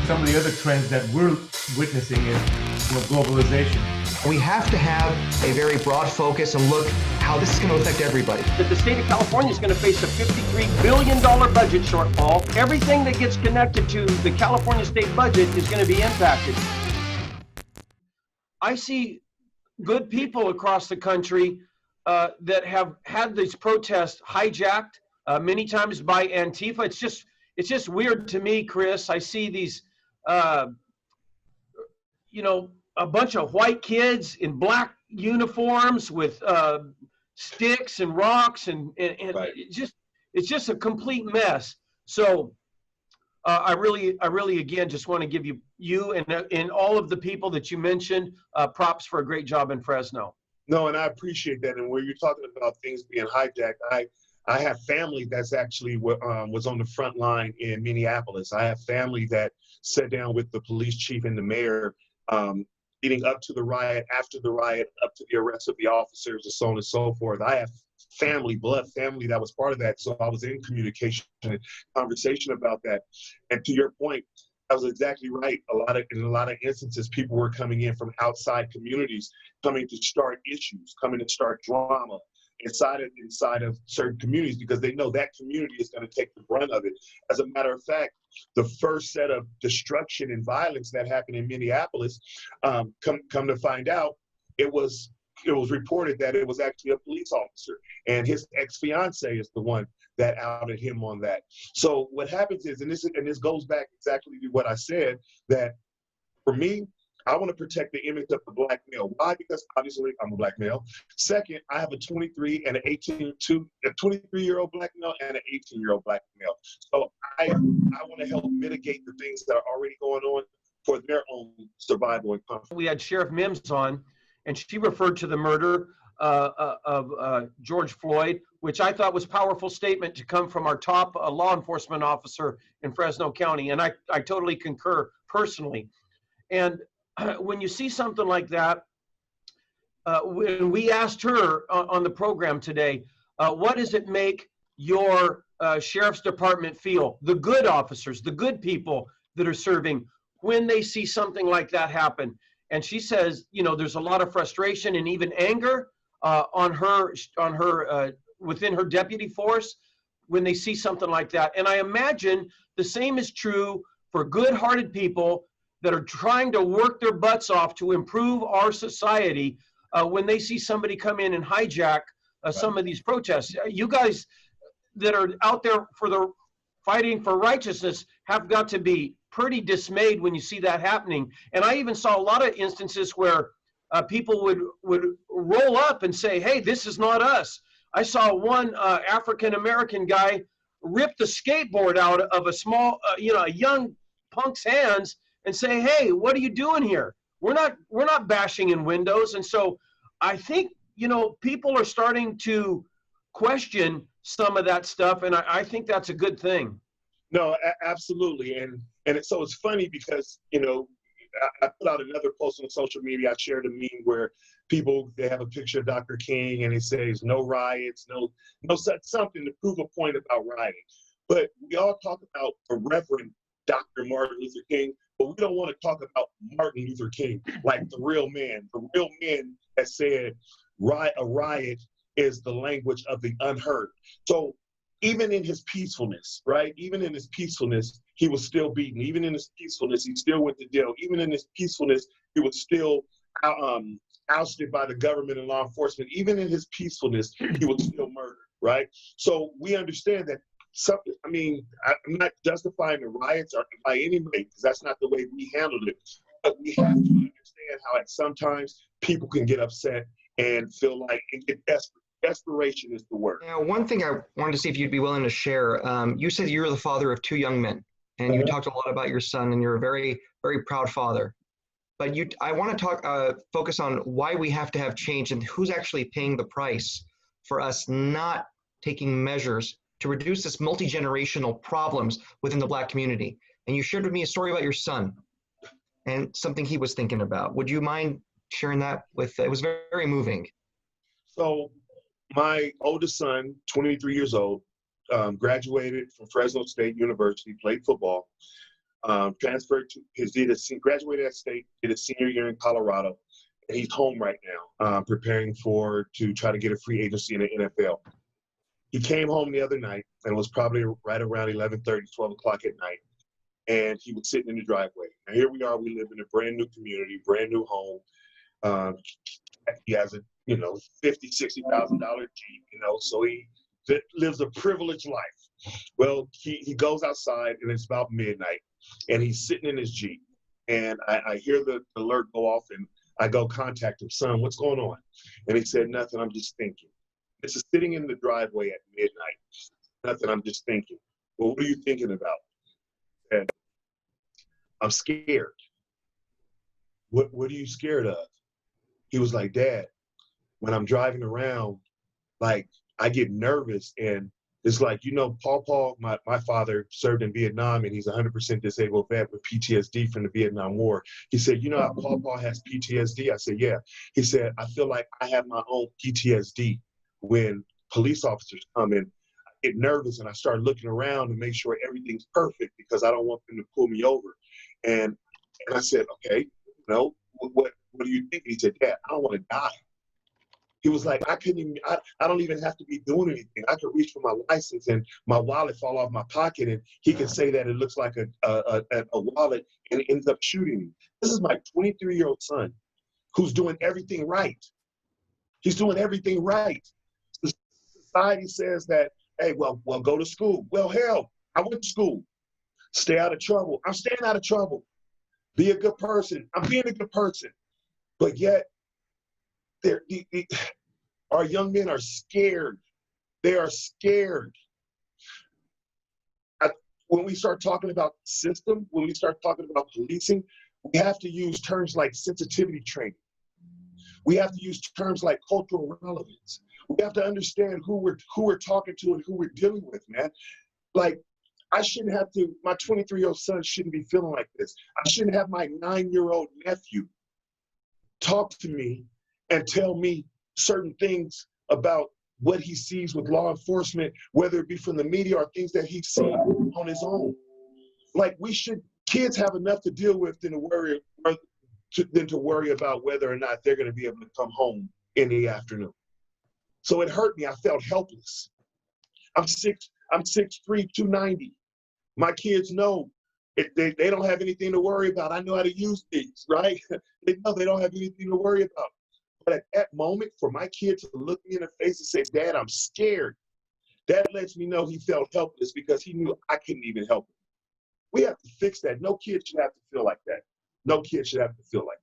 Some of the other trends that we're witnessing is globalization. We have to have a very broad focus and look how this is going to affect everybody. That the state of California is going to face a $53 billion budget shortfall. Everything that gets connected to the California state budget is going to be impacted. I see good people across the country that have had these protests hijacked many times by Antifa. It's just weird to me, Chris. I see these, a bunch of white kids in black uniforms with sticks and rocks, and right. it's just a complete mess. So I really again just want to give you and all of the people that you mentioned props for a great job in Fresno. No, and I appreciate that. And when you're talking about things being hijacked, I have family that's actually was on the front line in Minneapolis. I have family that sat down with the police chief and the mayor leading up to the riot, after the riot, up to the arrest of the officers, and so on and so forth. I have blood family that was part of that. So I was in communication and conversation about that. And to your point, I was exactly right. In a lot of instances, people were coming in from outside communities, coming to start issues, coming to start drama inside of certain communities, because they know that community is going to take the brunt of it. As a matter of fact, the first set of destruction and violence that happened in Minneapolis, come to find out, it was reported that it was actually a police officer, and his ex-fiance is the one that outed him on that. So what happens is, and this goes back exactly to what I said, that for me, I want to protect the image of the black male. Why? Because obviously I'm a black male. Second, I have a 23-year-old black male and an 18-year-old black male. So I want to help mitigate the things that are already going on for their own survival and comfort. We had Sheriff Mims on, and she referred to the murder of George Floyd, which I thought was a powerful statement to come from our top law enforcement officer in Fresno County. And I totally concur personally. And when you see something like that, when we asked her on the program today, what does it make your sheriff's department feel, the good officers, the good people that are serving, when they see something like that happen? And she says, there's a lot of frustration and even anger on her within her deputy force when they see something like that. And I imagine the same is true for good-hearted people that are trying to work their butts off to improve our society when they see somebody come in and hijack some of these protests. You guys that are out there for the fighting for righteousness have got to be pretty dismayed when you see that happening. And I even saw a lot of instances where people would roll up and say, hey, this is not us. I saw one African-American guy rip the skateboard out of a small, a young punk's hands and say, hey, what are you doing here? We're not bashing in windows. And so I think, people are starting to question some of that stuff. And I think that's a good thing. No, absolutely. And so it's funny because, I put out another post on social media. I shared a meme where they have a picture of Dr. King and it says no riots, no something to prove a point about rioting. But we all talk about the Reverend Dr. Martin Luther King, but we don't want to talk about Martin Luther King, like the real man that said a riot is the language of the unheard. So even in his peacefulness, right? Even in his peacefulness, he was still beaten. Even in his peacefulness, he still went to jail. Even in his peacefulness, he was still ousted by the government and law enforcement. Even in his peacefulness, he was still murdered, right? So we understand that I'm not justifying the riots or by any way, because that's not the way we handled it. But we have to understand how at sometimes people can get upset and feel like and get desperate. Desperation is the word. Now, one thing I wanted to see if you'd be willing to share. You said you're the father of two young men, and you talked a lot about your son, and you're a very, very proud father. But I want to focus on why we have to have change and who's actually paying the price for us not taking measures to reduce this multi-generational problems within the Black community. And you shared with me a story about your son and something he was thinking about. Would you mind sharing that it was very, very moving. So my oldest son, 23 years old, graduated from Fresno State University, played football. transferred to graduated at State, did a senior year in Colorado, and he's home right now, preparing to try to get a free agency in the NFL. He came home the other night, and it was probably right around 11:30, 12 o'clock at night, and he was sitting in the driveway. Now here we are, we live in a brand new community, brand new home. He has a $50,000, $60,000 Jeep, so he lives a privileged life. Well, he goes outside, and it's about midnight, and he's sitting in his Jeep, and I hear the alert go off, and I go contact him. Son, what's going on? And he said, nothing, I'm just thinking. This is sitting in the driveway at midnight. Nothing, I'm just thinking. Well, what are you thinking about? And I'm scared. What are you scared of? He was like, Dad, when I'm driving around, like, I get nervous, and it's like, Paul, my father served in Vietnam, and he's 100% disabled vet with PTSD from the Vietnam War. He said, you know how Paul has PTSD? I said, yeah. He said, I feel like I have my own PTSD. When police officers come in, I get nervous, and I start looking around to make sure everything's perfect because I don't want them to pull me over. And I said, okay, what do you think? He said, Dad, I don't want to die. He was like, I don't even have to be doing anything. I could reach for my license and my wallet fall off my pocket, and he can say that it looks like a wallet, and ends up shooting me. This is my 23-year-old son who's doing everything right. He's doing everything right. Society says that, hey, well, go to school. Well, hell, I went to school. Stay out of trouble. I'm staying out of trouble. Be a good person. I'm being a good person. But yet, our young men are scared. They are scared. When we start talking about system, when we start talking about policing, we have to use terms like sensitivity training. We have to use terms like cultural relevance. We have to understand who we're talking to and who we're dealing with, man. Like, I shouldn't have to, my 23-year-old son shouldn't be feeling like this. I shouldn't have my 9-year-old nephew talk to me and tell me certain things about what he sees with law enforcement, whether it be from the media or things that he's seen on his own. Like, kids have enough to deal with than to worry about whether or not they're going to be able to come home in the afternoon. So it hurt me. I felt helpless. I'm 6'3", 290. My kids know they don't have anything to worry about. I know how to use these, right? They know they don't have anything to worry about. But at that moment, for my kid to look me in the face and say, Dad, I'm scared, that lets me know he felt helpless because he knew I couldn't even help him. We have to fix that. No kid should have to feel like that. No kid should have to feel like